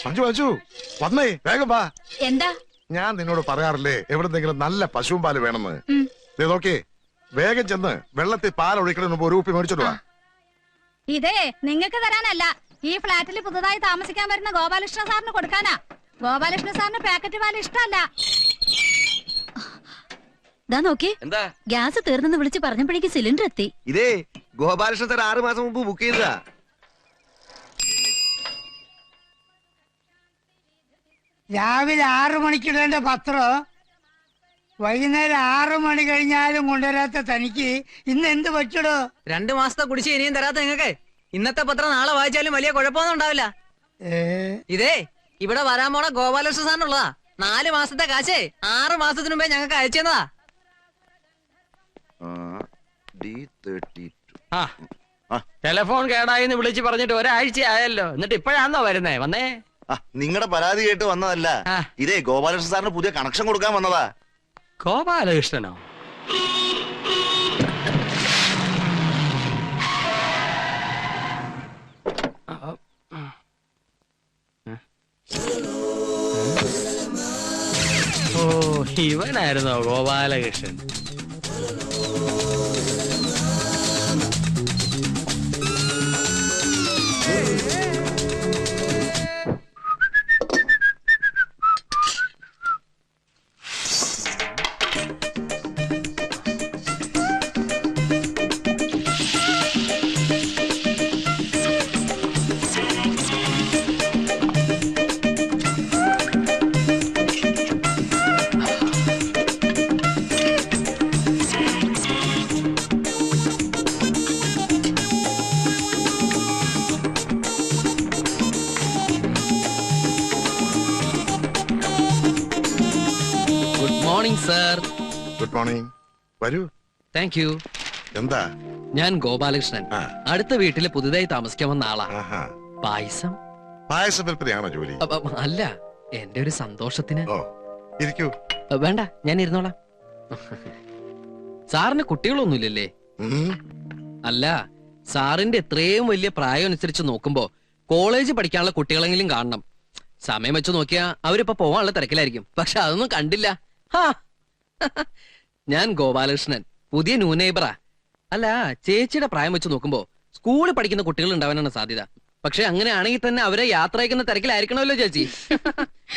മഞ്ജു മഞ്ജു വന്നേ, വേഗം വാ. എന്താ? ഞാൻ നിന്നോട് പറയാറില്ലേ എവിടെന്തെങ്കിലും നല്ല പശുവും പാല് വേണമെന്ന്. നോക്കേ, വേഗം ചെന്ന് വെള്ളത്തിൽ പാൽ ഒഴിക്കണ ഒരു കുപ്പി മേടിച്ചോട്ട് വാ. ഇതേ നിങ്ങൾക്ക് തരാനല്ല, ഈ ഫ്ലാറ്റിൽ പുതുതായി താമസിക്കാൻ വരുന്ന ഗോപാലകൃഷ്ണ സാറിന് കൊടുക്കാനാ. ഗോപാലകൃഷ്ണ സാറിന് പാക്കറ്റ് പാൽ ഇഷ്ടമല്ല. നോക്കി, ഗ്യാസ് തീർന്നെന്ന് വിളിച്ച് പറഞ്ഞപ്പോഴേക്ക് സിലിണ്ടർ എത്തി. ഇതേ ഗോപാലകൃഷ്ണൻ സാർ 6 മാസം മുമ്പ് ബുക്ക് ചെയ്തതാ. രാവിലെ 6 മണിക്കിടേണ്ട പത്രം വൈകുന്നേരം 6 മണി കഴിഞ്ഞാലും കൊണ്ടുവരാത്ത തനിക്ക് ഇന്ന് എന്ത് പറ്റടോ? 2 മാസത്തെ കുടിച്ച് ഇനിയും തരാത്ത നിങ്ങൾക്ക് ഇന്നത്തെ പത്രം നാളെ വായിച്ചാലും വലിയ കുഴപ്പമൊന്നും ഉണ്ടാവില്ല. ഇതേ ഇവിടെ വരാൻ പോണ ഗോപാലകൃഷ്ണ സാറിനുള്ളതാ. 4 മാസത്തെ കാശേ 6 മാസത്തിന് മുമ്പേ ഞങ്ങൾക്ക് അയച്ചതാ. ടെലിഫോൺ കേടായിന്ന് വിളിച്ച് പറഞ്ഞിട്ട് ഒരാഴ്ച ആയല്ലോ, എന്നിട്ട് ഇപ്പോഴാണോ വരുന്നേ? വന്നേ, നിങ്ങളുടെ പരാതി കേട്ട് വന്നതല്ല. ഇതേ ഗോപാലകൃഷ്ണൻ സാറിന് പുതിയ കണക്ഷൻ കൊടുക്കാൻ വന്നതാ. ഗോപാലകൃഷ്ണനോ? ഓ, ഇവനായിരുന്നോ ഗോപാലകൃഷ്ണൻ? Good morning. വരൂ. Thank you. എന്താ? ഞാൻ ഗോപാലകൃഷ്ണൻ, അടുത്ത വീട്ടില് പുതുതായി താമസിക്കാൻ വന്ന ആളാ. പായസം വിൽപ്പനയാണോ ജോലി? അല്ല, എന്റെ ഒരു സന്തോഷത്തിന്. ഇരിക്കൂ. വേണ്ട, ഞാൻ ഇരുന്നോളാം. സാറിന് കുട്ടികളൊന്നുമില്ലല്ലേ? അല്ല, സാറിന്റെ എത്രയും വലിയ പ്രായം അനുസരിച്ച് നോക്കുമ്പോ കോളേജ് പഠിക്കാനുള്ള കുട്ടികളെങ്കിലും കാണണം. സമയം വെച്ച് നോക്കിയാ അവരിപ്പോ പോവാനുള്ള തിരക്കിലായിരിക്കും. പക്ഷെ അതൊന്നും കണ്ടില്ല. ഞാൻ ഗോപാലകൃഷ്ണൻ, പുതിയ ന്യൂ നെയ്ബറാ. അല്ല, ചേച്ചിയുടെ പ്രായം വെച്ച് നോക്കുമ്പോ സ്കൂളിൽ പഠിക്കുന്ന കുട്ടികൾ ഉണ്ടാവാനാണ് സാധ്യത. പക്ഷെ അങ്ങനെയാണെങ്കിൽ തന്നെ അവരെ യാത്ര അയക്കുന്ന തിരക്കിലായിരിക്കണമല്ലോ ചേച്ചി.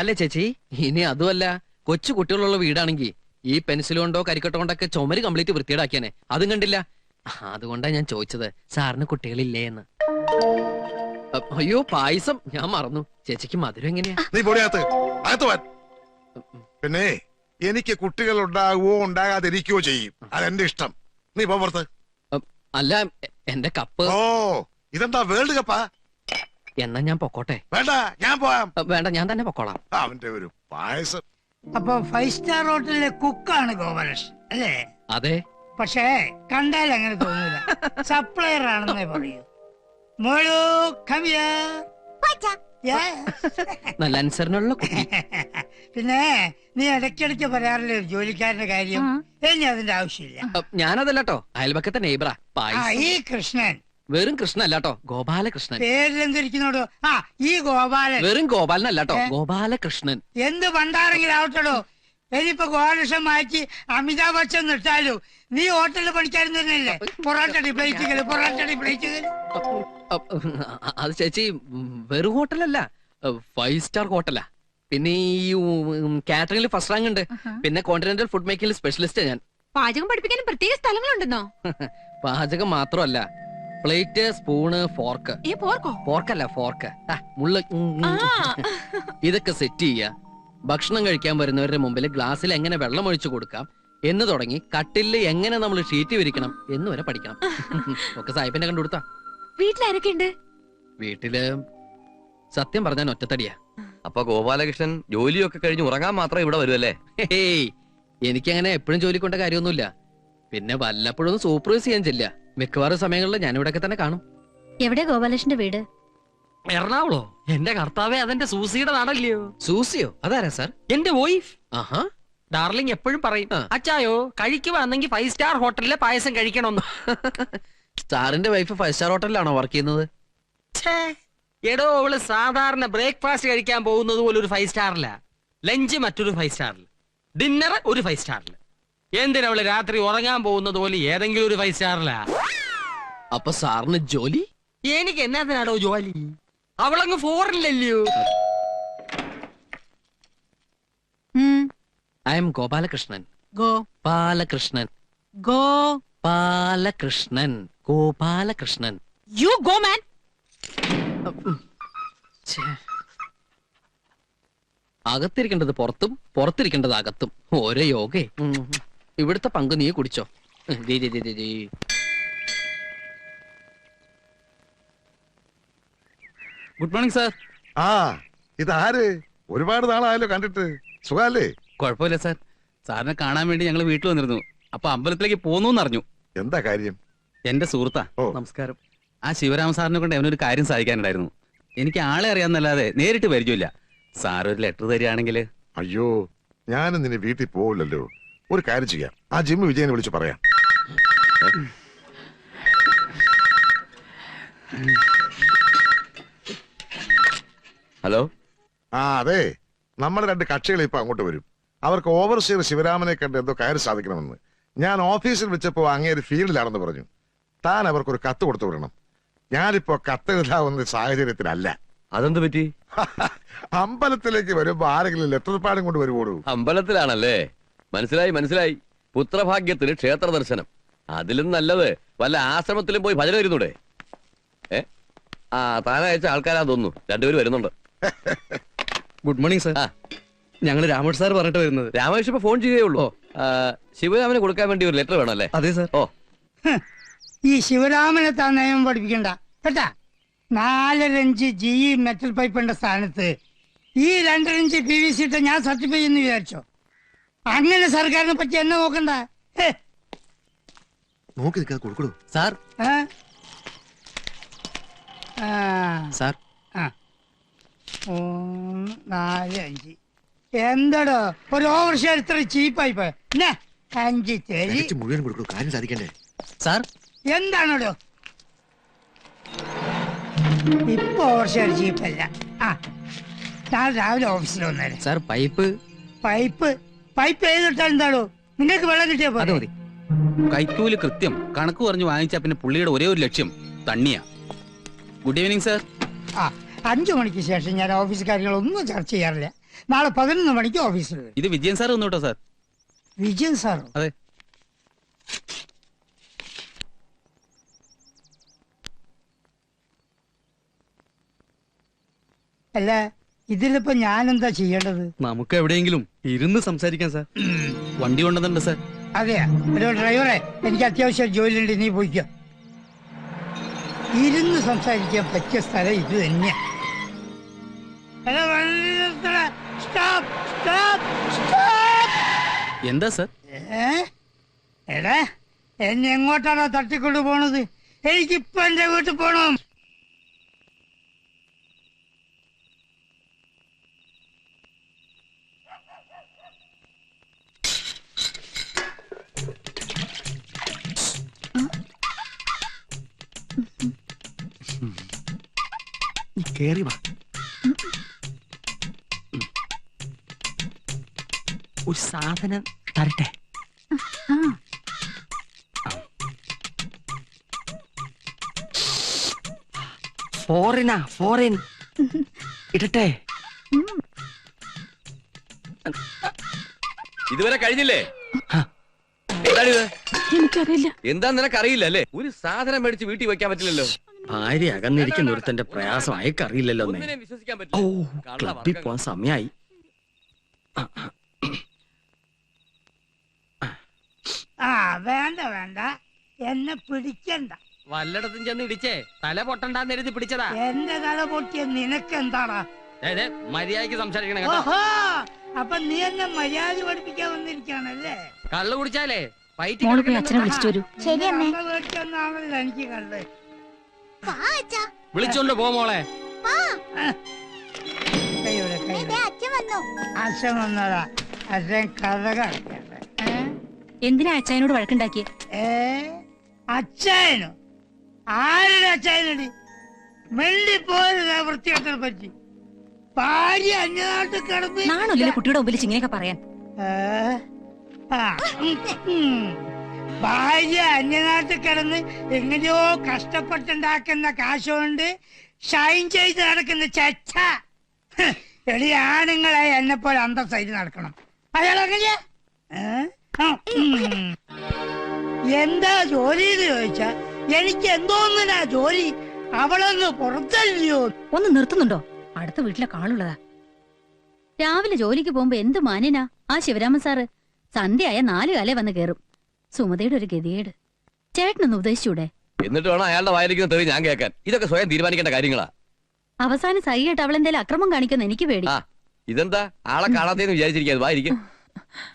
അല്ലേ ചേച്ചി? ഇനി അതുമല്ല, കൊച്ചു കുട്ടികളുള്ള വീടാണെങ്കിൽ ഈ പെൻസിൽ കൊണ്ടോ കരിക്കട്ടോ കൊണ്ടൊക്കെ ചുമര് കംപ്ലീറ്റ് വൃത്തിയേടാക്കിയാനെ. അതും കണ്ടില്ല. അതുകൊണ്ടാ ഞാൻ ചോദിച്ചത്, സാറിന് കുട്ടികളില്ലേ എന്ന്. അയ്യോ, പായസം ഞാൻ മറന്നു. ചേച്ചിക്ക് മധുരം എങ്ങനെയാ? പിന്നെ എനിക്ക് കുട്ടികൾ ഉണ്ടാകുവോ ഉണ്ടാകാതിരിക്കുകയോ ചെയ്യും. അതെന്റെ ഇഷ്ടം. നീ പോർത്ത്. അല്ല, എന്റെ കപ്പ്. ഓ, ഇതെന്താ വേൾഡ് കപ്പാ? എന്നാ ഞാൻ പൊക്കോട്ടെ? വേണ്ട, ഞാൻ പോവാം. വേണ്ട, ഞാൻ തന്നെ പൊക്കോളാം. അവന്റെ ഒരു പായസം. അപ്പൊ 5 സ്റ്റാർ ഹോട്ടലിലെ കുക്കാണ് ഗോപാലകൃഷ്ണൻ അല്ലേ? അതെ. പക്ഷേ കണ്ടാൽ അങ്ങനെ തോന്നൂല. സപ്ലയർ ആണെന്നേ പറയൂ. മോളു, come here. നല്ല അനുസരണമുള്ള കുട്ടി. പിന്നെ നീ ഇടയ്ക്കിടയ്ക്ക് പറയാറില്ലേ ജോലിക്കാരന്റെ കാര്യം? ഇനി അതിന്റെ ആവശ്യമില്ല. ഞാനതല്ലോ, അയൽപക്കത്തെ നെയ്ബറാ. ഈ കൃഷ്ണൻ വെറും കൃഷ്ണനല്ലോ, ഗോപാലകൃഷ്ണൻ. പേരിലെന്തിരിക്കുന്നോടോ? ഈ ഗോപാലൻ വെറും ഗോപാലനല്ലോ, ഗോപാലകൃഷ്ണൻ. എന്ത് പണ്ടാരെങ്കിലും ആവട്ടടോ. ഇനിയിപ്പോ ഗോപാലകൃഷ്ണൻ മാറ്റി അമിതാഭ് ബച്ചൻ ഇട്ടാലോ? നീ ഹോട്ടലിൽ പണിക്കാരൻ തന്നെയല്ലേ? പൊറോട്ടടി പ്ലേറ്റുകള്, പൊറോട്ടടി പ്ലേറ്റുകള്. അത് ചേച്ചി, വെറും ഹോട്ടലല്ല, 5 സ്റ്റാർ ഹോട്ടലാ. പിന്നെ ഈ കാറ്ററിംഗിൽ ഫസ്റ്റ് റാങ്ക് ഉണ്ട്. പിന്നെ കോണ്ടിനെന്റൽ ഫുഡ് മേക്കിംഗ് സ്പെഷ്യലിസ്റ്റ് ഞാൻ. പാചകം പഠിപ്പിക്കാൻ പ്രത്യേക സ്ഥലങ്ങളുണ്ടെന്നോ? പാചകം മാത്രമല്ല, പ്ലേറ്റ്, സ്പൂണ്, ഫോർക്ക്. ഫോർക്കല്ല, ഫോർക്ക്. ഇതൊക്കെ സെറ്റ് ചെയ്യാ. ഭക്ഷണം കഴിക്കാൻ വരുന്നവരുടെ മുമ്പിൽ ഗ്ലാസ്സിൽ എങ്ങനെ വെള്ളം ഒഴിച്ചു കൊടുക്കാം എന്ന് തുടങ്ങി കട്ടിലിൽ എങ്ങനെ നമ്മൾ ഷീറ്റ് വിരിക്കണം എന്ന് വരെ പഠിക്കണം. ഒക്കെ സാഹിബിനെ കണ്ടുകൊടുത്താ. വീട്ടിലാരൊക്കെയുണ്ട്? വീട്ടില് സത്യം പറഞ്ഞാൽ ഒറ്റത്തടിയാ. അപ്പൊ ഗോപാലകൃഷ്ണൻ ജോലിയൊക്കെ കഴിഞ്ഞ് ഉറങ്ങാൻ മാത്രം ഇവിടെ വരുമല്ലേ? എനിക്കങ്ങനെ എപ്പോഴും ജോലി കൊണ്ട കാര്യമൊന്നുമില്ല. പിന്നെ വല്ലപ്പോഴും സൂപ്പർവൈസ് ചെയ്യാൻ ചെല്ല. മിക്കവാറും സമയങ്ങളിൽ ഞാൻ ഇവിടെയൊക്കെ തന്നെ കാണും. എവിടെ ഗോപാലകൃഷ്ണന്റെ വീട്? എറണാകുളോ? എന്റെ കർത്താവേ, അതെന്റെ സൂസിയുടെ നാടല്ലയോ? സൂസിയോ? അതാരാ സാർ? എന്റെ വൈഫ്. ആഹാ. ഡാർലിംഗ് എപ്പോഴും പറയും, അച്ചായോ കഴിക്കുവാണെങ്കിൽ 5 സ്റ്റാർ ഹോട്ടലിലെ പായസം കഴിക്കണമെന്ന്. സ്റ്റാറിന്റെ വൈഫ് 5 സ്റ്റാർ ഹോട്ടലിലാണോ വർക്ക് ചെയ്യുന്നത്? എടോ അവള് സാധാരണ ബ്രേക്ക്ഫാസ്റ്റ് കഴിക്കാൻ പോകുന്നത് പോലെ ഒരു 5 സ്റ്റാറില, ലഞ്ച് മറ്റൊരു 5 സ്റ്റാറിൽ, ഡിന്നർ ഒരു 5 സ്റ്റാറിൽ. എന്തിനാ അവള് രാത്രി ഉറങ്ങാൻ പോകുന്നത് പോലെ ഏതെങ്കിലും ഒരു 5 സ്റ്റാറിലാ? അപ്പൊ സാറിന് ജോലി? എനിക്ക് എന്നാത്തിനാടോ ജോലി? അവളങ്ങ് ഫോറിനില്ലല്ലോ. I am Gopalakrishnan. Balakrishnan. Balakrishnan. Gopalakrishnan. You go man. അകത്തിരിക്കേണ്ടത് പുറത്തും പുറത്തിരിക്കേണ്ടത് അകത്തും. ഓരോ യോഗേ. ഇവിടുത്തെ പങ്ക് നീ കുടിച്ചോ. Good morning sir. ആ ഇതാര്? ഒരുപാട് നാളായല്ലോ കണ്ടിട്ട്. സുഖല്ലേ? കുഴപ്പമില്ല സാർ. സാറിനെ കാണാൻ വേണ്ടി ഞങ്ങൾ വീട്ടിൽ വന്നിരുന്നു. അപ്പൊ അമ്പലത്തിലേക്ക് പോന്നു അറിഞ്ഞു. എന്താ കാര്യം? എന്റെ സുഹൃത്താ. ഓ. നമസ്കാരം. ആ ശിവരാമ സാറിനെ കൊണ്ട് അവനൊരു കാര്യം സാധിക്കാനുണ്ടായിരുന്നു. എനിക്ക് ആളെ അറിയാന്നല്ലാതെ നേരിട്ട് പരിചയമില്ല. സാർ ഒരു ലെറ്റർ തരികയാണെങ്കിൽ. അയ്യോ, ഞാനും നിന്നെ വീട്ടിൽ പോവില്ലല്ലോ. ഒരു കാര്യം ചെയ്യാം, ആ ജിമ്മ് വിജയനെ വിളിച്ച് പറയാം. ഹലോ. ആ അതെ, നമ്മുടെ 2 കക്ഷികൾ ഇപ്പൊ അങ്ങോട്ട് വരും. അവർക്ക് ഓവർസീർ ശിവരാമനെ കണ്ട് എന്തോ കാര്യം സാധിക്കണമെന്ന്. ഞാൻ ഓഫീസിൽ വെച്ചപ്പോ അങ്ങേര് ഫീൽഡിലാണെന്ന് പറഞ്ഞു. താൻ അവർക്കൊരു കത്ത് കൊടുത്തു വിടണം. ഞാനിപ്പോ കത്തെഴുതാവുന്ന സാഹചര്യത്തിലല്ല. അതെന്ത് പറ്റി? അമ്പലത്തിലേക്ക് വരുമ്പോ ആരെങ്കിലും ലെറ്റർ പാടും കൊണ്ട് വരുവോളൂ. അമ്പലത്തിലാണല്ലേ? മനസ്സിലായി മനസ്സിലായി. പുത്രഭാഗ്യത്തിന് ക്ഷേത്ര ദർശനം. അതിലും നല്ലത് വല്ല ആശ്രമത്തിലും പോയി ഭജന വരുന്നൂടെ? ആ താനയച്ച ആൾക്കാരാ തോന്നുന്നു. 2 പേര് വരുന്നുണ്ട്. Good morning sir. ഞങ്ങൾ രാമേഷ് സാർ പറഞ്ഞിട്ട് വരുന്നത്. രാമേഷ് ഇപ്പൊ ഫോൺ ചെയ്തേ ഉള്ളൂ. ശിവരാമന് കൊടുക്കാൻ വേണ്ടി ഒരു ലെറ്റർ വേണമല്ലേ? അതെ സാർ. ഓ, ഈ ശിവരാമനെ താൻ നിയമം പഠിപ്പിക്കണ്ട കേട്ടാ. 4 ഇഞ്ച് GE മെറ്റൽ പൈപ്പിന്റെ സ്ഥാനത്ത് ഈ 2 ഇഞ്ച് PVC ഇട്ട് ഞാൻ സർട്ടിഫൈ എന്ന് വിചാരിച്ചോ? അങ്ങനെ സർക്കാരിനെ പറ്റി എന്നെ നോക്കണ്ട. നോക്കി നിൽക്കാതെ കൊടുക്കണു. സാർ. ഏ? സാർ. 3, 4, 5 എന്താടോ ഒരു ഓവർ ഷെയർ ഇത്ര ചീപ്പായി പോയ? 5 തരി മുഴുവൻ കൊടുക്കണു, കാര്യം സാധിക്കണ്ടേ? സാർ. എന്താണോടോ ഇപ്പൊ ഓവർ ഷെയർ ചീപ്പല്ല. നാളെ രാവിലെ ഓഫീസിൽ വന്നേരെ. Sir pipe. പൈപ്പ് ഏതിട്ടാ എന്താണോ? നിങ്ങൾക്ക് വെള്ളം കിട്ടിയാ അത് പോലെ. മതി. കൈക്കൂലി കൃത്യം കണക്ക് പറഞ്ഞു വാങ്ങിച്ച പിന്നെ പുള്ളിയുടെ ഒരേ ഒരു ലക്ഷ്യം തണ്ണിയാ. Good evening sir. 5 മണിക്ക് ശേഷം ഞാൻ ഓഫീസ് കാര്യങ്ങളൊന്നും ചർച്ച ചെയ്യാറില്ല. നാളെ 11 മണിക്ക് ഓഫീസിൽ വരും. ഇത് വിജയൻ സാർ ഒന്നു കേട്ടോ സാർ. വിജയൻ സാറോ? അതെ. അല്ല ഇതിലിപ്പോ ഞാൻ എന്താ ചെയ്യേണ്ടത്? നമുക്ക് എവിടെയെങ്കിലും ഇരുന്ന് സംസാരിക്കാം സാർ. വണ്ടി കൊണ്ടുവന്നിട്ടുണ്ട് സാർ. അതെയാ? ഒരു ഡ്രൈവറെ, എനിക്ക് അത്യാവശ്യം ജോലിയുണ്ട്, നീ പോയിക്കോ. ഇരുന്ന് സംസാരിക്കാൻ പറ്റിയ സ്ഥലം ഇത് തന്നെയാ. എന്താ സാർ? എടാ എന്നെ എങ്ങോട്ടാണോ തട്ടിക്കൊണ്ടു പോണത്? എനിക്കിപ്പൊ എന്റെ വീട്ടിൽ പോണം. കേറി വാ. ഒരു സാധനം തരട്ടെ. ഫോറിൻ ഇടട്ടെ. ഇതുവരെ കഴിഞ്ഞില്ലേ? എന്താണിത്? എനിക്കറിയില്ല. എന്താ നിനക്കറിയില്ല അല്ലേ? ഒരു സാധനം മേടിച്ച് വീട്ടിൽ വെക്കാൻ പറ്റില്ലല്ലോ. ഭാര്യ അകന്നിരിക്കുന്ന ഒരുത്തന്റെ പ്രയാസം അയക്കറിയില്ലല്ലോ. ഒന്നിനെയും വിശ്വസിക്കാൻ ഓ, പറ്റില്ല. ക്ലബിൽ പോവാൻ സമയായി. വേണ്ട എന്നെ പിടിക്കണ്ട. വല്ലയിടത്തും ചെന്ന് ഇടിച്ചേ തല പൊട്ടണ്ടെന്ന് എഴുതി പിടിച്ചതാ. എന്റെ തല പൊട്ടിയ നിനക്കെന്താടാ? മര്യാദക്ക് സംസാരിക്കണം കേട്ടോ. ഓഹോ, അപ്പൊ നീ എന്നെ മര്യാദ പഠിപ്പിക്കാൻ വന്നിരിക്കാണല്ലേ? കള്ളു കുടിച്ചാലേ അച്ഛനെ വിളിച്ചിട്ട് വരൂ. മേടിച്ചെന്നാണല്ലോ എനിക്ക് കണ്ട്. വിളിച്ചോണ്ട് പോ മോളെ. അച്ഛൻ വന്നതാ. അച്ഛൻ കഥ കളിക്കണ്ട. എന്തിനാ അച്ഛനോട് വഴക്കുണ്ടാക്കിയേ? അച്ഛനോ? ആരുടെ അച്ഛനടി? വെള്ളിപ്പോരുന്ന വൃത്തികെട്ടനെ പറ്റി. ഭാര്യ അന്യനാട്ടിൽ കിടന്ന് നാണല്ലേ കുട്ടിയുടെ മുമ്പിൽ ഇങ്ങനെയൊക്കെ പറയാൻ? ഭാര്യ അന്യനാട്ടിൽ കിടന്ന് എങ്ങനെയോ കഷ്ടപ്പെട്ടുണ്ടാക്കുന്ന കാശുകൊണ്ട് ഷൈൻ ചെയ്ത് നടക്കുന്ന ചച്ച. എളി ആണുങ്ങളെ എന്നെ പോലെ അന്തസ്സായിട്ട് നടക്കണം. അയാൾ എങ്ങനെയാ? എന്താ ജോലി എന്ന് ചോദിച്ചാ എനിക്ക് എന്തോന്നിനാ ജോലി? അവളൊന്ന് പുറത്തല്ലയോ? ഒന്ന് നിർത്തുന്നുണ്ടോ? അടുത്ത വീട്ടിലെ കാളുള്ളതാ. രാവിലെ ജോലിക്ക് പോകുമ്പോ എന്ത് മാന്യനാ ആ ശിവരാമൻ സാറ്. സന്ധ്യയായ 4 കാലേ വന്ന് കേറും. സുമതയുടെ ഒരു ഗതികേട്. ചേട്ടനൊന്ന് ഉപദേശിച്ചൂടെ? എന്നിട്ട് വേണം അയാളുടെ വായിരിക്കുന്ന തെറി ഞാൻ കേൾക്കാൻ. ഇതൊക്കെ സ്വയം തീരുമാനിക്കേണ്ട കാര്യങ്ങളാ. അവസാനം സഹിയായിട്ട് അവളെന്തേലും അക്രമം കാണിക്കുന്ന എനിക്ക് പേടി. ആ ഇതെന്താ ആളെ കാണാത്തേന്ന് വിചാരിച്ചിരിക്കാതെ വായിരിക്കും.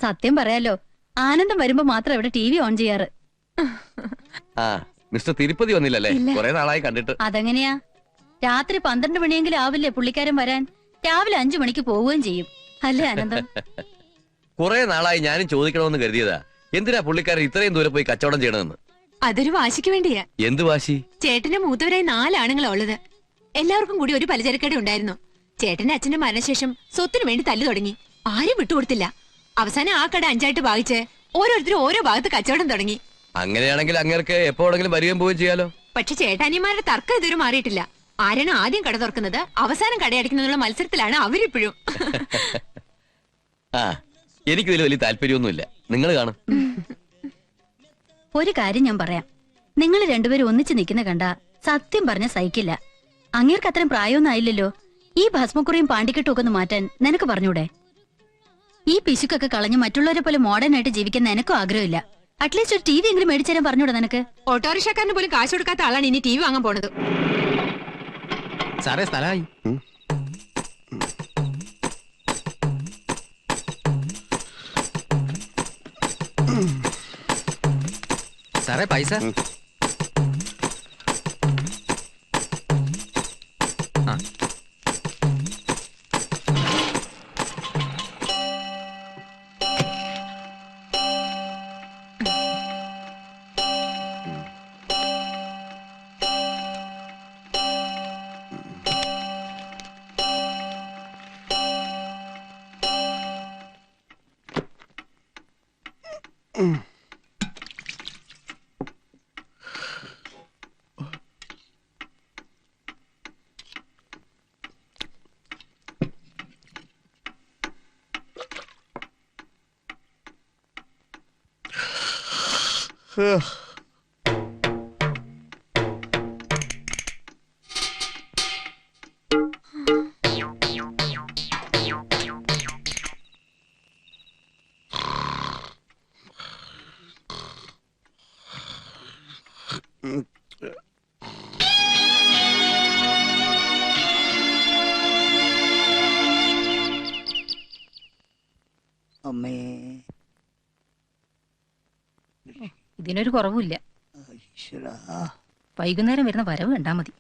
സത്യം പറയാലോ, ആനന്ദം വരുമ്പോ മാത്രം ഇവിടെ TV ഓൺ ചെയ്യാറ്. ആ മിസ്റ്റർ തിരുപ്പതി വന്നില്ലല്ലേ? കുറെ നാളായി കണ്ടിട്ട്. അതെങ്ങനെയാ? രാത്രി 12 മണിയെങ്കിലും ആവില്ലേ പുള്ളിക്കാരൻ വരാൻ? രാവിലെ 5 മണിക്ക് പോവുകയും ചെയ്യും. അല്ലേ ആനന്ദം? കുറെ നാളായി ഞാനും ചോദിക്കണമെന്ന് കരുതിയതാ, എന്തിനാ പുള്ളിക്കാരൻ ഇത്രയും ദൂരെ പോയി കച്ചവടം ചെയ്യണമെന്ന്. അതൊരു വാശിക്ക് വേണ്ടിയാ. എന്ത് വാശി? ചേട്ടന്റെ മൂത്തവരായി 4 ആണുങ്ങളാ ഉള്ളത്. എല്ലാവർക്കും കൂടി ഒരു പലചരക്കട ഉണ്ടായിരുന്നു. ചേട്ടന്റെ അച്ഛന്റെ മരണശേഷം സ്വത്തിനു വേണ്ടി തല്ലു തുടങ്ങി. ആരും വിട്ടുകൊടുത്തില്ല. അവസാനം ആ കട 5ആയിട്ട് ഭാഗിച്ച് ഓരോരുത്തരും ഓരോ ഭാഗത്ത് കച്ചവടം തുടങ്ങി. അങ്ങനെയാണെങ്കിൽ അങ്ങേർക്ക് എപ്പോഴെങ്കിലും വരികയും പോവുകയും ചെയ്യാലോ. പക്ഷെ ചേട്ടാനിമാരുടെ തർക്കം ഇതുവരെ മാറിയിട്ടില്ല. ആരാണ് ആദ്യം കട തുറക്കുന്നത്, അവസാനം കടയടിക്കുന്നതിനുള്ള മത്സരത്തിലാണ് അവരിപ്പോഴും. ആ എനിക്കിതിൽ വലിയ താല്പര്യമൊന്നുമില്ല. നിങ്ങൾ കാണും. ഒരു കാര്യം ഞാൻ പറയാം. നിങ്ങൾ രണ്ടുപേരും ഒന്നിച്ച് നിൽക്കുന്ന കണ്ട സത്യം പറഞ്ഞ സഹിക്കില്ല. അങ്ങേർക്ക് അത്രയും പ്രായമൊന്നും ആയില്ലല്ലോ. ഈ ഭസ്മക്കുറിയും പാണ്ടിക്കെട്ടും ഒക്കെ ഒന്ന് മാറ്റാൻ നിനക്ക് പറഞ്ഞൂടെ? ഈ പിശുക്കൊക്കെ കളഞ്ഞ് മറ്റുള്ളവരെ പോലെ മോഡേൺ ആയിട്ട് ജീവിക്കാൻ നിനക്കും ആഗ്രഹമില്ല. അറ്റ്ലീസ്റ്റ് ഒരു TV എങ്കിലും മേടിച്ചു തരാൻ പറഞ്ഞൂടെ നിനക്ക്? ഓട്ടോറിക്ഷക്കാരന് പോലും കാശ് കൊടുക്കാത്ത ആളാണ് ഇനി TV വാങ്ങാൻ പോണത്. സാറേ സ്ഥലമായി. സാറേ പൈസ. അമ്മേ, ഇതിനൊരു കുറവുമില്ല. ഈശ്വരാ. വൈകുന്നേരം വരുന്ന വരവ് കണ്ടാ മതി.